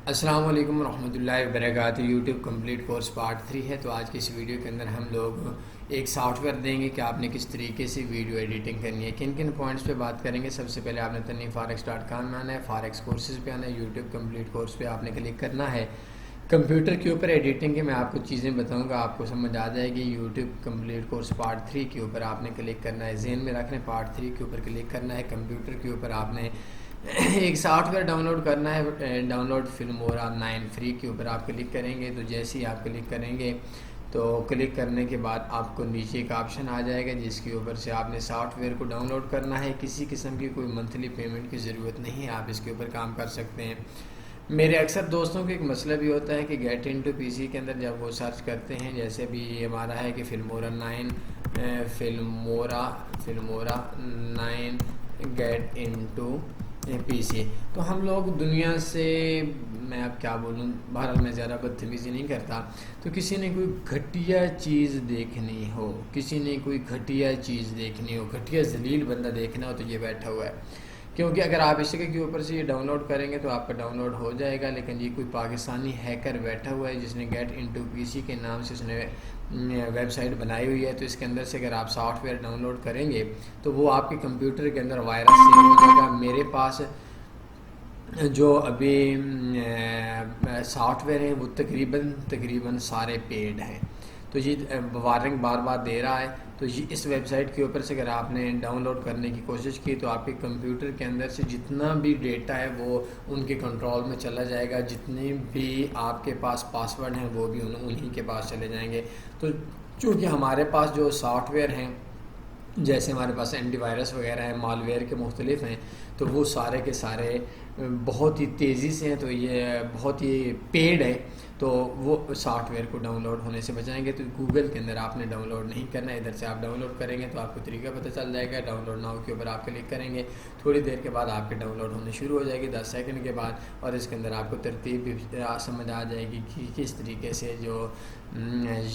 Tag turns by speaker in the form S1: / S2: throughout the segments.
S1: السلام علیکم ورحمۃ اللہ وبرکاتہ۔ یوٹیوب کمپلیٹ کورس پارٹ 3 ہے۔ تو آج کی اس ویڈیو کے اندر ہم لوگ ایک سافٹ ویئر دیں گے کہ آپ نے کس طریقے سے ویڈیو ایڈیٹنگ کرنی ہے، کن کن پوائنٹس پہ بات کریں گے۔ سب سے پہلے آپ نے tanveeforex.com میں آنا ہے، فارکس کورسز پہ آنا ہے، یوٹیوب کمپلیٹ کورس پہ آپ نے کلک کرنا ہے۔ کمپیوٹر کے اوپر ایڈیٹنگ کے میں آپ کو چیزیں بتاؤں گا، آپ کو سمجھ آ جائے گی۔ یوٹیوب کمپلیٹ کورس پارٹ 3 کے اوپر آپ نے کلک کرنا ہے، ذہن میں رکھنا ہے پارٹ 3 کے اوپر کلک کرنا ہے۔ کمپیوٹر کے اوپر آپ نے ایک سافٹ ویئر ڈاؤن لوڈ کرنا ہے، ڈاؤن لوڈ فلمورا 9 فری کے اوپر آپ کلک کریں گے۔ تو جیسے ہی آپ کلک کریں گے تو کلک کرنے کے بعد آپ کو نیچے ایک آپشن آ جائے گا جس کے اوپر سے آپ نے سافٹ ویئر کو ڈاؤن لوڈ کرنا ہے۔ کسی قسم کی کوئی منتھلی پیمنٹ کی ضرورت نہیں ہے، آپ اس کے اوپر کام کر سکتے ہیں۔ میرے اکثر دوستوں کو ایک مسئلہ بھی ہوتا ہے کہ گیٹ انٹو پی سی کے اندر جب وہ سرچ کرتے ہیں، جیسے بھی ہمارا ہے کہ فلمورا 9 گیٹ انٹو پی سی، تو ہم لوگ دنیا سے، میں اب کیا بولوں، بہرحال میں زیادہ بدتمیزی نہیں کرتا، تو کسی نے کوئی گھٹیا چیز دیکھنی ہو، گھٹیا ذلیل بندہ دیکھنا ہو تو یہ بیٹھا ہوا ہے۔ کیونکہ اگر آپ اس جگہ کے اوپر سے یہ ڈاؤن لوڈ کریں گے تو آپ کا ڈاؤن لوڈ ہو جائے گا، لیکن یہ کوئی پاکستانی ہیکر بیٹھا ہوا ہے جس نے گیٹ انٹو پی سی کے نام سے اس نے ویب سائٹ بنائی ہوئی ہے۔ تو اس کے اندر سے اگر آپ سافٹ ویئر ڈاؤن لوڈ کریں گے تو وہ آپ کے کمپیوٹر کے اندر وائرس سیو ہو جائے گا۔ میرے پاس جو ابھی سافٹ ویئر ہیں وہ تقریباً سارے پیڈ ہیں، تو یہ وارننگ بار بار دے رہا ہے۔ تو اس ویب سائٹ کے اوپر سے اگر آپ نے ڈاؤن لوڈ کرنے کی کوشش کی تو آپ کے کمپیوٹر کے اندر سے جتنا بھی ڈیٹا ہے وہ ان کے کنٹرول میں چلا جائے گا، جتنے بھی آپ کے پاس پاسورڈ ہیں وہ بھی انہی کے پاس چلے جائیں گے۔ تو چونکہ ہمارے پاس جو سافٹ ویئر ہیں، جیسے ہمارے پاس اینٹی وائرس وغیرہ ہیں، مال ویئر کے مختلف ہیں، تو وہ سارے کے سارے بہت ہی تیزی سے ہیں، تو یہ بہت ہی پیڈ ہے، تو وہ سافٹ ویئر کو ڈاؤن لوڈ ہونے سے بچائیں گے۔ تو گوگل کے اندر آپ نے ڈاؤن لوڈ نہیں کرنا ہے، ادھر سے آپ ڈاؤن لوڈ کریں گے تو آپ کو طریقہ پتہ چل جائے گا۔ ڈاؤن لوڈ ناؤ کے اوپر آپ کلک کریں گے، تھوڑی دیر کے بعد آپ کے ڈاؤن لوڈ ہونے شروع ہو جائے گی، 10 سیکنڈ کے بعد، اور اس کے اندر آپ کو ترتیب بھی سمجھ آ جائے گی کہ کس طریقے سے جو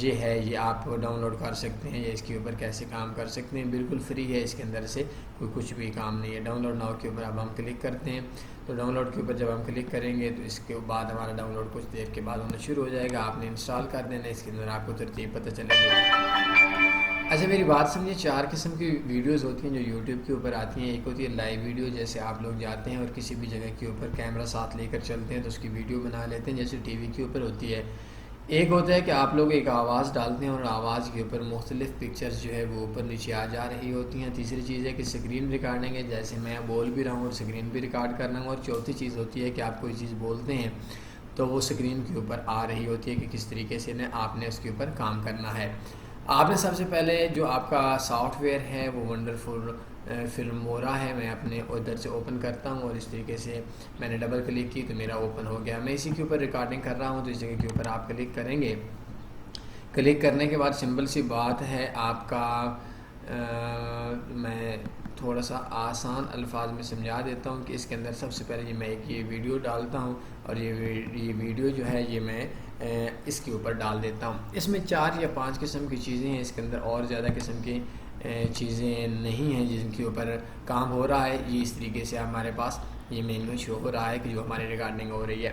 S1: یہ ہے یہ آپ ڈاؤن لوڈ کر سکتے ہیں، یا اس کے اوپر کیسے کام کر سکتے ہیں۔ بالکل فری ہے، اس کے اندر سے کوئی کچھ بھی کام نہیں ہے۔ ڈاؤن لوڈ ناؤ کے اوپر اب ہم کلک کرتے ہیں، تو ڈاؤن لوڈ کے اوپر جب ہم کلک کریں گے تو اس کے بعد ہمارا ڈاؤن لوڈ کچھ دیر کے بعد ہونا شروع ہو جائے گا۔ آپ نے انسٹال کر دینا، اس کے اندر آپ کو ترتیب پتہ چلے گی۔ اچھا میری بات سمجھیے، 4 قسم کی ویڈیوز ہوتی ہیں جو یوٹیوب کے اوپر آتی ہیں۔ ایک ہوتی ہے لائیو ویڈیو، جیسے آپ لوگ جاتے ہیں اور کسی بھی جگہ کے اوپر کیمرہ ساتھ لے کر چلتے ہیں تو اس کی ویڈیو بنا لیتے ہیں، جیسے ٹی وی کے اوپر ہوتی ہے۔ ایک ہوتا ہے کہ آپ لوگ ایک آواز ڈالتے ہیں اور آواز کے اوپر مختلف پکچرز جو ہے وہ اوپر نیچے آ جا رہی ہوتی ہیں۔ تیسری چیز ہے کہ اسکرین ریکارڈنگ ہے، جیسے میں بول بھی رہا ہوں اور اسکرین بھی ریکارڈ کر رہا ہوں۔ اور چوتھی چیز ہوتی ہے کہ آپ کوئی چیز بولتے ہیں تو وہ اسکرین کے اوپر آ رہی ہوتی ہے کہ کس طریقے سے آپ نے اس کے اوپر کام کرنا ہے۔ آپ نے سب سے پہلے جو آپ کا سافٹ ویئر ہے وہ ونڈرفل فلمورا ہے، میں اپنے ادھر سے اوپن کرتا ہوں اور اس طریقے سے میں نے ڈبل کلک کی تو میرا اوپن ہو گیا۔ میں اسی کے اوپر ریکارڈنگ کر رہا ہوں، تو اس جگہ کے اوپر آپ کلک کریں گے۔ کلک کرنے کے بعد سمپل سی بات ہے، آپ کا میں تھوڑا سا آسان الفاظ میں سمجھا دیتا ہوں کہ اس کے اندر سب سے پہلے میں ایک یہ ویڈیو ڈالتا ہوں، اور یہ ویڈیو جو ہے یہ میں اس کے اوپر ڈال دیتا ہوں۔ اس میں 4 یا 5 قسم کی چیزیں ہیں، اس کے اندر اور زیادہ قسم کی چیزیں نہیں ہیں جن کے اوپر کام ہو رہا ہے۔ یہ اس طریقے سے ہمارے پاس یہ مینو شو ہو رہا ہے کہ جو ہماری ریکارڈنگ ہو رہی ہے۔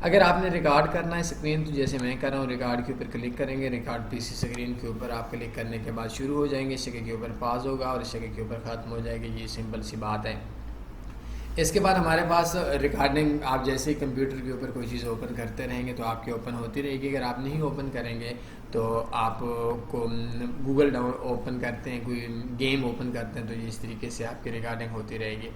S1: اگر آپ نے ریکارڈ کرنا ہے اسکرین، تو جیسے میں کر رہا ہوں، ریکارڈ کے اوپر کلک کریں گے، ریکارڈ پی سی اسکرین کے اوپر آپ کلک کرنے کے بعد شروع ہو جائیں گے، اس جگہ کے اوپر پاز ہوگا اور اس جگہ کے اوپر ختم ہو جائے گی۔ یہ سمپل سی بات ہے۔ اس کے بعد ہمارے پاس ریکارڈنگ، آپ جیسے ہی کمپیوٹر کے اوپر کوئی چیز اوپن کرتے رہیں گے تو آپ کے اوپن ہوتی رہے گی۔ اگر آپ نہیں اوپن کریں گے تو آپ کو گوگل ڈاؤن اوپن کرتے ہیں، کوئی گیم اوپن کرتے ہیں، تو یہ اس طریقے سے آپ کی ریکارڈنگ ہوتی رہے گی۔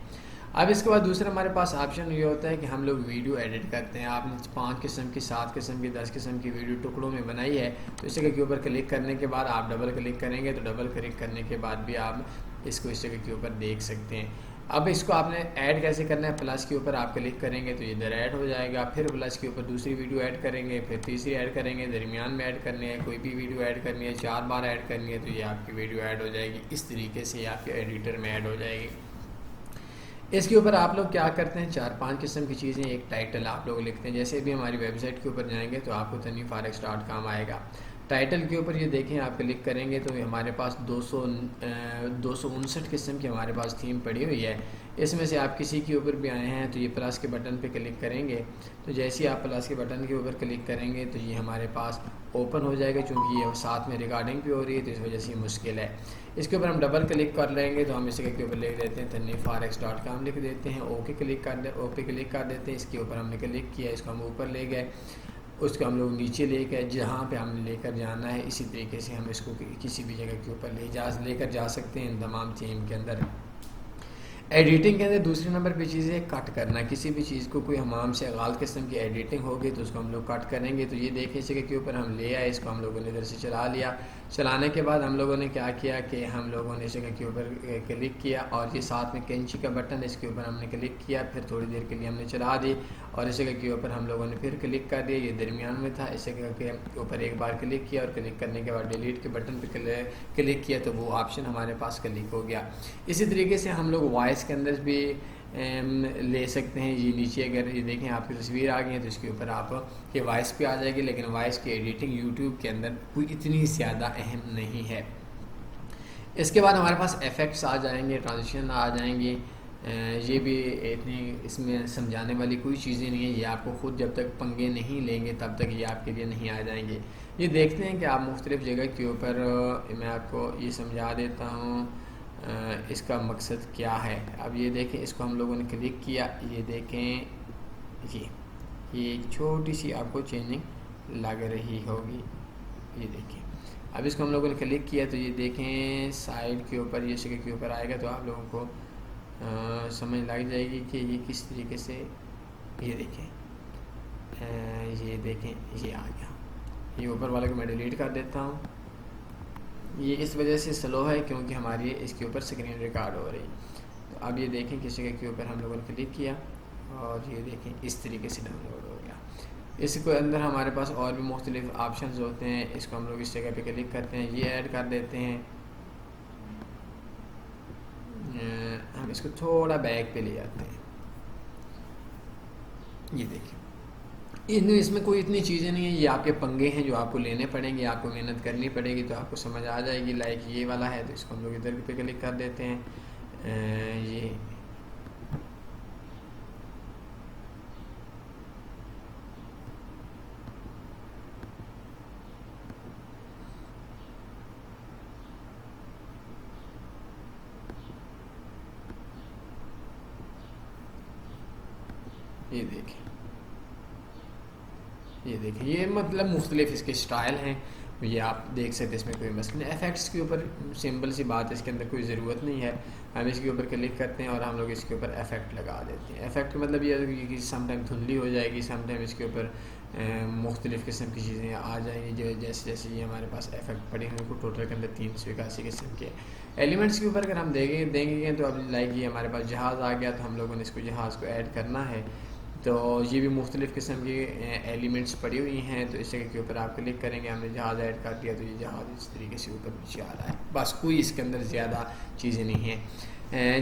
S1: اب اس کے بعد دوسرا ہمارے پاس آپشن یہ ہوتا ہے کہ ہم لوگ ویڈیو ایڈٹ کرتے ہیں۔ آپ نے 5 قسم کی، 7 قسم کی، 10 قسم کی ویڈیو ٹکڑوں میں بنائی ہے، تو اس جگہ کے اوپر کلک کرنے کے بعد آپ ڈبل کلک کریں گے، تو ڈبل کلک کرنے کے بعد بھی آپ اس کو اس جگہ کے اوپر دیکھ سکتے ہیں۔ اب اس کو آپ نے ایڈ کیسے کرنا ہے، پلس کے اوپر آپ کلک کریں گے تو ادھر ایڈ ہو جائے گا، پھر پلس کے اوپر دوسری ویڈیو ایڈ کریں گے، پھر تیسری ایڈ کریں گے، درمیان میں ایڈ کرنی ہے، کوئی بھی ویڈیو ایڈ کرنی ہے، 4 بار ایڈ کرنی ہے تو یہ آپ کی ویڈیو ایڈ ہو جائے گی۔ اس طریقے سے یہ آپ کے ایڈیٹر میں ایڈ ہو جائے گی۔ اس کے اوپر آپ لوگ کیا کرتے ہیں، 4-5 قسم کی چیزیں، ایک ٹائٹل آپ لوگ لکھتے ہیں۔ جیسے بھی ہماری ویب سائٹ کے اوپر جائیں گے تو آپ کو tanveeforex.com آئے گا۔ ٹائٹل کے اوپر یہ دیکھیں آپ کلک کریں گے تو ہمارے پاس 259 قسم کی ہمارے پاس تھیم پڑی ہوئی ہے. اس میں سے آپ کسی کے اوپر بھی آئے ہیں تو یہ پلس کے بٹن پہ کلک کریں گے تو جیسے ہی آپ پلس کے بٹن کے اوپر کلک کریں گے تو یہ ہمارے پاس اوپن ہو جائے گا. چونکہ یہ ساتھ میں ریکارڈنگ بھی ہو رہی ہے تو اس وجہ سے یہ مشکل ہے. اس کے اوپر ہم ڈبل کلک کر لیں گے تو ہم اس کے اوپر لکھ دیتے ہیں tanifforex.com لکھ دیتے ہیں. اوکے کلک کر دیتے ہیں. اس کے اوپر ہم نے کلک کیا, اس کو ہم اوپر لے گئے, اس کو ہم لوگ نیچے لے گئے جہاں پہ ہم نے لے کر جانا ہے. اسی طریقے سے ہم اس کو کسی بھی جگہ کے اوپر لے کر جا سکتے ہیں ان تمام تھیم کے اندر. ایڈیٹنگ کے اندر دوسرے نمبر پہ چیز ہے کٹ کرنا. کسی بھی چیز کو کوئی ہمام سے غلط قسم کی ایڈیٹنگ ہوگی تو اس کو ہم لوگ کٹ کریں گے. تو یہ دیکھیں اس کے اوپر ہم لے آئے, اس کو ہم لوگوں نے ادھر سے چلا لیا. چلانے کے بعد ہم لوگوں نے کیا کیا کہ ہم لوگوں نے اس جگہ کے اوپر کلک کیا اور یہ ساتھ میں کینچی کا بٹن ہے, اس کے اوپر ہم نے کلک کیا. پھر تھوڑی دیر کے لیے ہم نے چلا دی اور اس جگہ کے اوپر ہم لوگوں نے پھر کلک کر دیا. یہ درمیان میں تھا, اس جگہ کے اوپر ایک بار کلک کیا اور کلک کرنے کے بعد ڈیلیٹ کے بٹن پہ کلک کیا تو وہ آپشن ہمارے پاس کلک ہو گیا. اسی طریقے سے ہم لوگ وائس کے اندر بھی لے سکتے ہیں. یہ نیچے اگر یہ دیکھیں آپ کی تصویر آ گئی ہے تو اس کے اوپر آپ یہ وائس پہ آ جائے گی, لیکن وائس کی ایڈیٹنگ یوٹیوب کے اندر کوئی اتنی زیادہ اہم نہیں ہے. اس کے بعد ہمارے پاس ایفیکٹس آ جائیں گے, ٹرانزیشن آ جائیں گی. یہ بھی اتنی اس میں سمجھانے والی کوئی چیزیں نہیں ہیں. یہ آپ کو خود جب تک پنگے نہیں لیں گے تب تک یہ آپ کے لیے نہیں آ جائیں گے. یہ دیکھتے ہیں کہ آپ مختلف جگہ کے اوپر, میں آپ کو یہ سمجھا دیتا ہوں اس کا مقصد کیا ہے. اب یہ دیکھیں اس کو ہم لوگوں نے کلک کیا, یہ دیکھیں یہ ایک چھوٹی سی آپ کو چینجنگ لگ رہی ہوگی. یہ دیکھیں اب اس کو ہم لوگوں نے کلک کیا تو یہ دیکھیں سائڈ کے اوپر یہ جگہ کے اوپر آئے گا تو آپ لوگوں کو سمجھ لگ جائے گی کہ یہ کس طریقے سے. یہ دیکھیں یہ آ گیا. یہ اوپر والے کو میں ڈیلیٹ کر دیتا ہوں. یہ اس وجہ سے سلو ہے کیونکہ ہماری اس کے اوپر اسکرین ریکارڈ ہو رہی. تو اب یہ دیکھیں کس جگہ کے اوپر ہم لوگوں نے کلک کیا اور یہ دیکھیں اس طریقے سے ڈاؤن لوڈ ہو گیا. اس کے اندر ہمارے پاس اور بھی مختلف آپشنز ہوتے ہیں. اس کو ہم لوگ اس جگہ پہ کلک کرتے ہیں, یہ ایڈ کر دیتے ہیں. ہم اس کو تھوڑا بیک پہ لے جاتے ہیں. یہ دیکھیں اس میں کوئی اتنی چیزیں نہیں ہیں, یہ آپ کے پنگے ہیں جو آپ کو لینے پڑیں گے, آپ کو محنت کرنی پڑے گی. تو آپ کو سمجھ آ جائے گی. لائک یہ والا ہے تو اس کو ہم لوگ ادھر پہ کلک کر دیتے ہیں. یہ دیکھیں یہ مطلب مختلف اس کے اسٹائل ہیں. یہ آپ دیکھ سکتے ہیں, اس میں کوئی مسئلہ نہیں. ایفیکٹس کے اوپر سمپل سی بات ہے, اس کے اندر کوئی ضرورت نہیں ہے. ہم اس کے اوپر کلک کرتے ہیں اور ہم لوگ اس کے اوپر ایفیکٹ لگا دیتے ہیں. ایفیکٹ کا مطلب یہ ہے کہ سم ٹائم دھندلی ہو جائے گی, سم ٹائم اس کے اوپر مختلف قسم کی چیزیں آ جائیں گی. جو جیسے یہ ہمارے پاس ایفیکٹ پڑے ہیں, ٹوٹل کے اندر 381 قسم کے ایلیمنٹس کے اوپر اگر ہم دیں گے تو اب لائک یہ ہمارے پاس جہاز آ گیا تو ہم لوگوں نے اس کو جہاز کو ایڈ کرنا ہے. تو یہ بھی مختلف قسم کی ایلیمنٹس پڑی ہوئی ہیں. تو اس جگہ کے اوپر آپ کلک کریں گے, ہم نے جہاز ایڈ کر دیا تو یہ جہاز اس طریقے سے اوپر نیچے آ رہا ہے. بس کوئی اس کے اندر زیادہ چیزیں نہیں ہیں.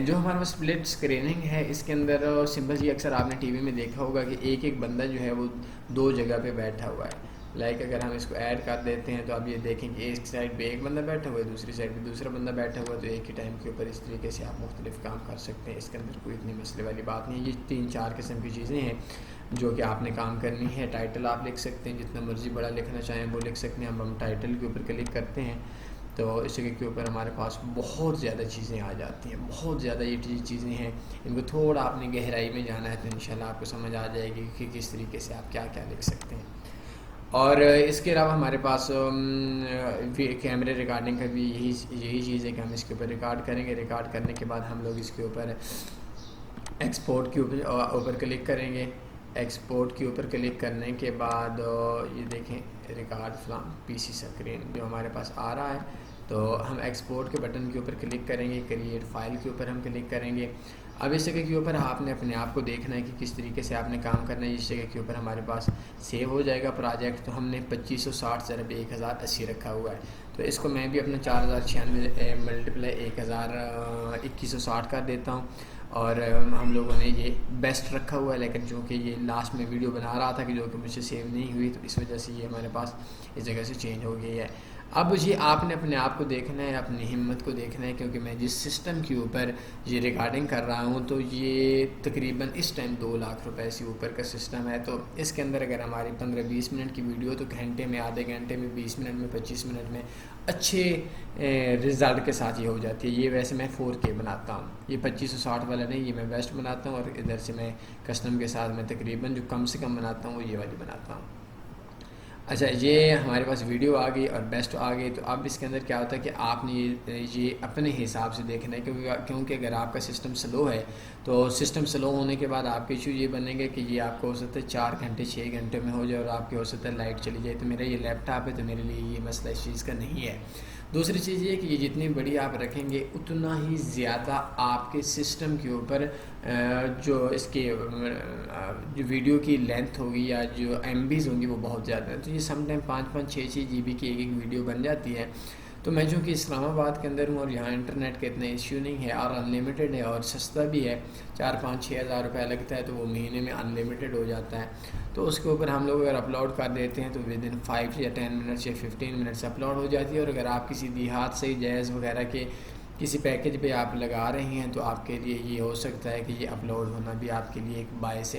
S1: جو ہمارے پاس سپلٹ اسکریننگ ہے اس کے اندر سمپل جی اکثر آپ نے ٹی وی میں دیکھا ہوگا کہ ایک بندہ جو ہے وہ 2 جگہ پہ بیٹھا ہوا ہے. لائک اگر ہم اس کو ایڈ کر دیتے ہیں تو اب یہ دیکھیں کہ ایک سائڈ پہ ایک بندہ بیٹھا ہوا ہے, دوسری سائڈ پہ دوسرا بندہ بیٹھا ہوا ہے. تو ایک ہی ٹائم کے اوپر اس طریقے سے آپ مختلف کام کر سکتے ہیں. اس کے اندر کوئی اتنی مسئلے والی بات نہیں ہے. یہ 3-4 قسم کی چیزیں ہیں جو کہ آپ نے کام کرنی ہے. ٹائٹل آپ لکھ سکتے ہیں, جتنا مرضی بڑا لکھنا چاہیں وہ لکھ سکتے ہیں. ہم ٹائٹل کے اوپر کلک کرتے ہیں تو اس جگہ کے اوپر ہمارے پاس بہت زیادہ چیزیں آ جاتی ہیں. بہت زیادہ یہ چیزیں ہیں, ان کو تھوڑا آپ نے گہرائی میں جانا ہے تو انشاءاللہ آپ کو سمجھ آ جائے گی کہ کس طریقے سے آپ کیا کیا لکھ سکتے ہیں. اور اس کے علاوہ ہمارے پاس کیمرے ریکارڈنگ کا بھی یہی چیز ہے کہ ہم اس کے اوپر ریکارڈ کریں گے. ریکارڈ کرنے کے بعد ہم لوگ اس کے اوپر ایکسپورٹ کے اوپر کلک کریں گے. ایکسپورٹ کے اوپر کلک کرنے کے بعد یہ دیکھیں ریکارڈ فرام پی سی اسکرین جو ہمارے پاس آ رہا ہے. تو ہم ایکسپورٹ کے بٹن کے اوپر کلک کریں گے. کریٹ فائل کے اوپر ہم کلک کریں گے. اب اس جگہ کے اوپر آپ نے اپنے آپ کو دیکھنا ہے کہ کس طریقے سے آپ نے کام کرنا ہے. اس جگہ کے اوپر ہمارے پاس سیو ہو جائے گا پروجیکٹ. تو ہم نے 2560 ضرب 1080 رکھا ہوا ہے. تو اس کو میں بھی اپنا 4096 ملٹیپلائی 2160 کر دیتا ہوں. اور ہم لوگوں نے یہ بیسٹ رکھا ہوا ہے، لیکن چونکہ یہ لاسٹ میں ویڈیو بنا رہا تھا کہ جو کہ مجھ سے سیو نہیں ہوئی، تو اس وجہ سے یہ ہمارے پاس اس جگہ سے چینج ہو گئی ہے۔ اب یہ آپ نے اپنے آپ کو دیکھنا ہے، اپنی ہمت کو دیکھنا ہے، کیونکہ میں جس سسٹم کے اوپر یہ ریکارڈنگ کر رہا ہوں تو یہ تقریباً اس ٹائم 2 لاکھ روپے سے اوپر کا سسٹم ہے۔ تو اس کے اندر اگر ہماری 15-20 منٹ کی ویڈیو تو گھنٹے میں، آدھے گھنٹے میں، 20 منٹ میں، 25 منٹ میں اچھے رزلٹ کے ساتھ یہ ہو جاتی ہے۔ یہ ویسے میں 4K بناتا ہوں، یہ 2560 والا نہیں، یہ میں بیسٹ بناتا ہوں، اور ادھر سے میں کسٹم کے ساتھ میں تقریباً جو کم سے کم بناتا ہوں وہ یہ والی بناتا ہوں۔ اچھا، یہ ہمارے پاس ویڈیو آ گئی اور بیسٹ آ گئی، تو اب اس کے اندر کیا ہوتا ہے کہ آپ نے یہ اپنے حساب سے دیکھنا ہے، کیونکہ اگر آپ کا سسٹم سلو ہے تو سسٹم سلو ہونے کے بعد آپ کے ایشو یہ بنیں گے کہ یہ آپ کو ہو سکتا ہے 4 گھنٹے 6 گھنٹے میں ہو جائے، اور آپ کے ہو سکتا ہے لائٹ چلی جائے۔ تو میرا یہ لیپ ٹاپ ہے تو میرے لیے یہ مسئلہ اس چیز کا نہیں ہے۔ دوسری چیز یہ کہ یہ جتنی بڑی آپ رکھیں گے اتنا ہی زیادہ آپ کے سسٹم کے اوپر جو اس کے جو ویڈیو کی لینتھ ہوگی یا جو ایم بیز ہوں گی وہ بہت زیادہ ہے۔ تو یہ سم ٹائم 5-5 6-6 GB کی ایک ویڈیو بن جاتی ہے۔ تو میں چونکہ اسلام آباد کے اندر ہوں اور یہاں انٹرنیٹ کا اتنا ایشو نہیں ہے، اور انلمیٹڈ ہے اور سستا بھی ہے، 4-5-6 ہزار روپے لگتا ہے تو وہ مہینے میں انلمیٹڈ ہو جاتا ہے۔ تو اس کے اوپر ہم لوگ اگر اپلوڈ کر دیتے ہیں تو ود ان 5 یا 10 منٹس یا 15 منٹس اپلوڈ ہو جاتی ہے۔ اور اگر آپ کسی دیہات سے جیز وغیرہ کے کسی پیکج پہ آپ لگا رہے ہیں تو آپ کے لیے یہ ہو سکتا ہے کہ یہ اپلوڈ ہونا بھی آپ کے لیے ایک باعث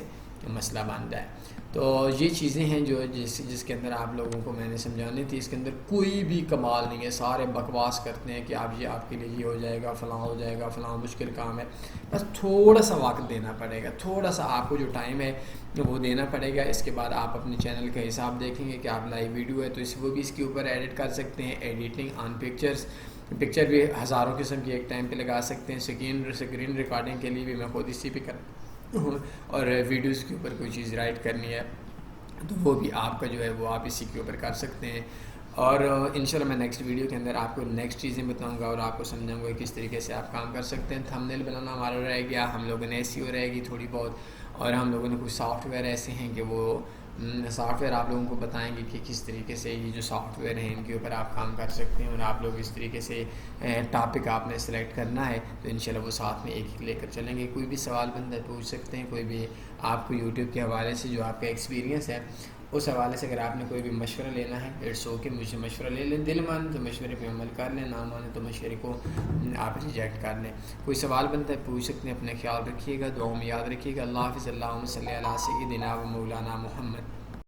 S1: مسئلہ بن جائے۔ تو یہ چیزیں ہیں جو جس کے اندر آپ لوگوں کو میں نے سمجھانی تھی۔ اس کے اندر کوئی بھی کمال نہیں ہے، سارے بکواس کرتے ہیں کہ آپ کے لیے یہ ہو جائے گا، فلاں ہو جائے گا، فلاں مشکل کام ہے۔ بس تھوڑا سا وقت دینا پڑے گا، تھوڑا سا آپ کو جو ٹائم ہے وہ دینا پڑے گا۔ اس کے بعد آپ اپنے چینل کا حساب دیکھیں گے کہ آپ لائیو ویڈیو ہے تو وہ بھی اس کے اوپر ایڈٹ کر سکتے ہیں، ایڈیٹنگ آن پکچرز، پکچر بھی ہزاروں قسم کی ایک ٹائم پہ لگا سکتے ہیں۔ اسکرین ریکارڈنگ کے لیے بھی میں خود اسی پہ کرتا ہوں، اور ویڈیوز کے اوپر کوئی چیز رائٹ کرنی ہے تو وہ بھی آپ کا جو ہے وہ آپ اسی کے اوپر کر سکتے ہیں۔ اور انشاءاللہ میں نیکسٹ ویڈیو کے اندر آپ کو نیکسٹ چیزیں بتاؤں گا اور آپ کو سمجھاؤں گا کس طریقے سے آپ کام کر سکتے ہیں۔ تھمبنیل بنانا ہمارا رہ گیا، ہم لوگوں نے SEO رہے گی تھوڑی بہت، اور ہم لوگوں نے کچھ سافٹ ویئر ایسے ہیں کہ وہ سافٹ ویئر آپ لوگوں کو بتائیں گے کہ کس طریقے سے یہ جو سافٹ ویئر ہیں ان کے اوپر آپ کام کر سکتے ہیں، اور آپ لوگ اس طریقے سے ٹاپک آپ نے سلیکٹ کرنا ہے تو انشاءاللہ وہ ساتھ میں ایک ایک لے کر چلیں گے۔ کوئی بھی سوال بندہ پوچھ سکتے ہیں، کوئی بھی آپ کو یوٹیوب کے حوالے سے جو آپ کا ایکسپیرینس ہے اس حوالے سے اگر آپ نے کوئی بھی مشورہ لینا ہے اٹس اوکے، مجھ سے مشورہ لے لیں، دل مانے تو مشورے پہ عمل کر لیں، نہ مانے تو مشورے کو آپ ریجیکٹ کر لیں۔ کوئی سوال بنتا ہے پوچھ سکتے ہیں، اپنا خیال رکھیے گا، دعاؤں میں یاد رکھیے گا۔ اللہ حافظ، اللہم صلی علی سیدنا و مولانا محمد۔